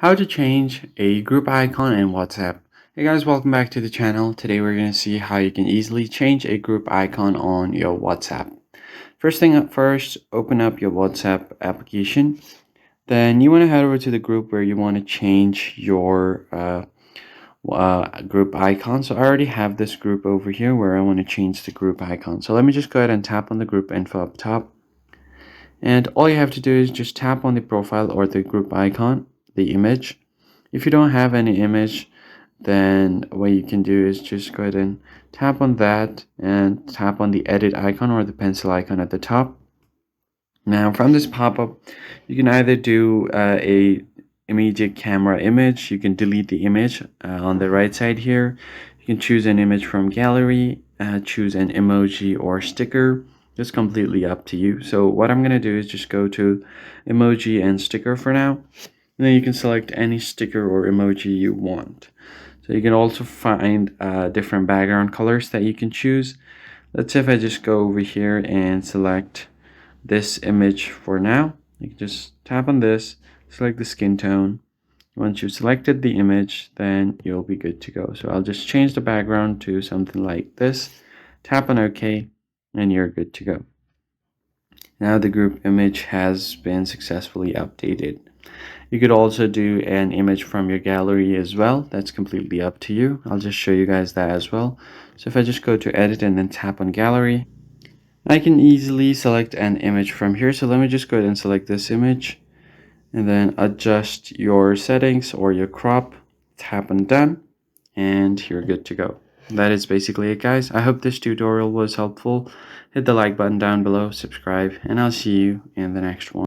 How to change a group icon in WhatsApp. Hey guys, welcome back to the channel. Today we're going to see how you can easily change a group icon on your WhatsApp. First thing up first, open up your WhatsApp application. Then you want to head over to the group where you want to change your group icon. So I already have this group over here where I want to change the group icon. So let me just go ahead and tap on the group info up top. And all you have to do is just tap on the profile or the group icon, the image. If you don't have any image, then what you can do is just go ahead and tap on that and tap on the edit icon or the pencil icon at the top. Now from this pop-up, you can either do a immediate camera image. You can delete the image on the right side here. You can choose an image from gallery, choose an emoji or sticker. It's completely up to you. So what I'm going to do is just go to emoji and sticker for now. And then you can select any sticker or emoji you want. So you can also find different background colors that you can choose. Let's say if I just go over here and select this image for now. You can just tap on this, select the skin tone. Once you've selected the image, then you'll be good to go. So I'll just change the background to something like this. Tap on OK, and you're good to go. Now the group image has been successfully updated. You could also do an image from your gallery as well. That's completely up to you. I'll just show you guys that as well. So if I just go to edit and then tap on gallery, I can easily select an image from here. So let me just go ahead and select this image and then adjust your settings or your crop. Tap on done and you're good to go. That is basically it, guys. I hope this tutorial was helpful. Hit the like button down below, subscribe, and I'll see you in the next one.